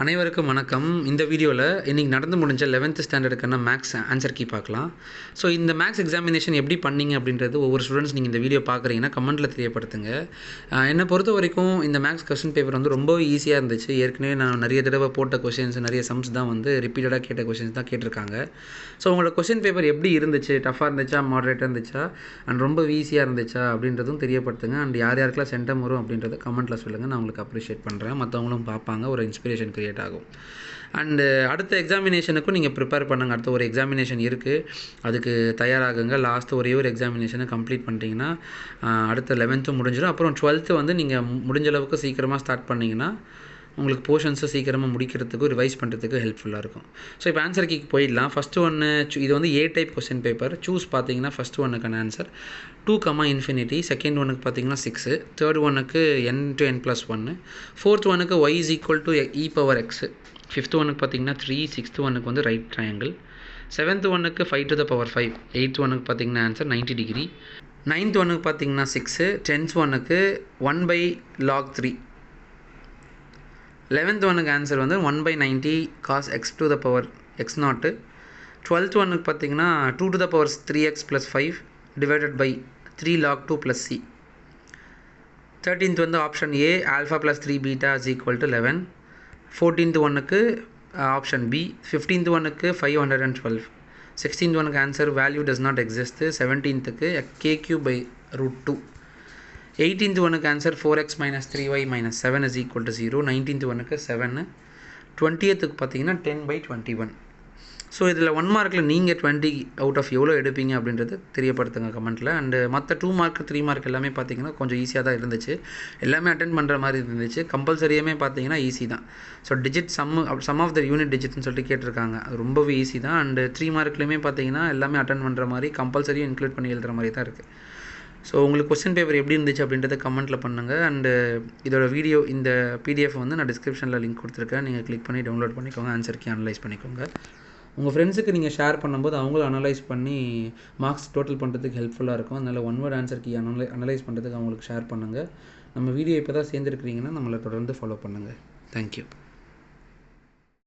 அனைவருக்கும் வணக்கம். இந்த வீடியோவில் இன்றைக்கி நடந்து முடிஞ்ச 11th ஸ்டாண்டர்டுக்கான மேக்ஸ் ஆன்சர் கீ பார்க்கலாம். ஸோ இந்த மேக்ஸ் எக்ஸாமினேஷன் எப்படி பண்ணீங்க அப்படின்றது ஒவ்வொரு ஸ்டூடெண்ட்ஸ் நீங்கள் இந்த வீடியோ பார்க்குறீங்கன்னா கமெண்ட்டில் தெரியப்படுத்துங்க. என்னை பொறுத்த வரைக்கும் இந்த மேக்ஸ் கொஸ்டின் பேப்பர் வந்து ரொம்ப ஈஸியாக இருந்துச்சு. ஏற்கனவே நான் நிறைய தடவை போட்ட கொஷின்ஸ், நிறைய சம்ஸ் தான் வந்து ரிப்பீட்டடாக கேட்ட கொஷின்ஸ் தான் கேட்டிருக்காங்க. ஸோ உங்களோட கொஸ்டின் பேப்பர் எப்படி இருந்துச்சு, டஃபாக இருந்துச்சா, மாடரேட்டாக இருந்துச்சா, அண்ட் ரொம்ப ஈஸியாக இருந்துச்சா அப்படின்றதும் தெரியப்படுத்துங்க. அண்ட் யார் யாருக்கெல்லாம் சென்டம் வரும் அப்படின்றத கமெண்ட்டில் சொல்லுங்கள். நான் உங்களுக்கு அப்ரிஷியேட் பண்ணுறேன். மற்றவங்களும் பார்ப்பாங்க, ஒரு இன்ஸ்பிரேஷன் கிரியேட் ஆகும். அண்டு அடுத்த எக்ஸாமினேஷனுக்கும் நீங்கள் ப்ரிப்பேர் பண்ணுங்கள். அடுத்த ஒரு எக்ஸாமினேஷன் இருக்குது, அதுக்கு தயாராகுங்க. லாஸ்ட்டு ஒரே ஒரு எக்ஸாமினேஷனை கம்ப்ளீட் பண்ணிட்டீங்கன்னா அடுத்த 11th முடிஞ்சிடும். அப்புறம் 12th வந்து நீங்கள் முடிஞ்ச அளவுக்கு சீக்கிரமாக ஸ்டார்ட் பண்ணிங்கன்னா உங்களுக்கு போர்ஷன்ஸை சீக்கிரமாக முடிக்கிறதுக்கு, ரிவைஸ் பண்ணுறதுக்கு ஹெல்ப்ஃபுல்லாக இருக்கும். ஸோ இப்போ ஆன்சர் கீக்கு போயிடலாம். ஃபஸ்ட்டு ஒன்று, இது வந்து ஏ டைப் கொஸ்டின் பேப்பர். சூஸ் பார்த்தீங்கன்னா ஃபஸ்ட்டு ஒன்றுக்கான ஆன்சர் 2, செகண்ட் ஒன்றுக்கு பார்த்தீங்கன்னா 6, தேர்ட் ஒன்றுக்கு n to n+1, ஃபோர்த் ஒன்றுக்கு y is equal to e⁻x, fifth ஒன்றுக்கு பார்த்தீங்கன்னா 3, சிக்ஸ்த் ஒன்றுக்கு வந்து ரைட் ட்ரையாங்கிள், செவன்த் ஒன்றுக்கு 5⁵, எயித் ஒன்றுக்கு பார்த்தீங்கன்னா ஆன்சர் 90 டிகிரி, நைன்த் ஒன்றுக்கு பார்த்தீங்கன்னா 6, 10th ஒன்றுக்கு 1/log3, 11th ஒன்றுக்கு ஆன்சர் வந்து 1/90 cos x⁻x0, 12th ஒன்றுக்கு பார்த்தீங்கன்னா 2⁻3x + 5 divided by 3log2 + c, 13th வந்து ஆப்ஷன் A α + 3β = 11, 14th ஒன்றுக்கு ஆப்ஷன் B, 15th ஒன்றுக்கு 512, 16th ஒன்றுக்கு answer value does not exist, 17th k3/√2, 18th ஒன்றுக்கு ஆன்சர் 4x - 3y - 7 = 0, 19th ஒன்றுக்கு 7, 20th பார்த்தீங்கன்னா 10/21. ஸோ இதில் 1 மார்க்கில் நீங்கள் 20 அவுட் ஆஃப் எவ்வளோ எடுப்பீங்க அப்படின்றது தெரியப்படுத்துங்க கமெண்ட்டில். அண்டு மற்ற 2 மார்க் 3 மார்க் எல்லாமே பார்த்தீங்கன்னா கொஞ்சம் ஈஸியாக தான் இருந்துச்சு. எல்லாமே அட்டென்ட் பண்ணுற மாதிரி இருந்துச்சு. கம்பல்சரியுமே பார்த்தீங்கன்னா ஈஸி தான். So digit sum of the unit டிஜிட்னு சொல்லிட்டு கேட்டிருக்காங்க. அது ரொம்பவே ஈஸி தான். அண்டு 3 மார்க்லையுமே பார்த்தீங்கன்னா எல்லாமே அட்டென்ட் பண்ணுற மாதிரி, கம்பல்சரியும் இன்க்ளூட் பண்ணி எழுதுகிற மாதிரி தான் இருக்குது. ஸோ உங்களுக்கு கொஸ்டின் பேப்பர் எப்படி இருந்துச்சு அப்படின்றத கமெண்ட்டில் பண்ணுங்கள். அண்டு இதோட வீடியோ, இந்த பிடிஎஃப் வந்து நான் டிஸ்கிரிப்ஷனில் லிங்க் கொடுத்துருக்கேன். நீங்கள் கிளிக் பண்ணி டவுன்லோட் பண்ணிக்கோங்க, ஆன்சர் கீ அனலைஸ் பண்ணிக்கோங்க. உங்கள் ஃப்ரெண்ட்ஸுக்கு நீங்கள் ஷேர் பண்ணும்போது அவங்களும் அனலைஸ் பண்ணி மார்க்ஸ் டோட்டல் பண்ணுறதுக்கு ஹெல்ப்ஃபுல்லாக இருக்கும். அதனால் one word answer key analyse பண்ணுறதுக்கு அவங்களுக்கு ஷேர் பண்ணுங்கள். நம்ம வீடியோ இப்போ தான் சேர்ந்துருக்கிறீங்கன்னா நம்மளை தொடர்ந்து ஃபாலோ பண்ணுங்கள். தேங்க்யூ.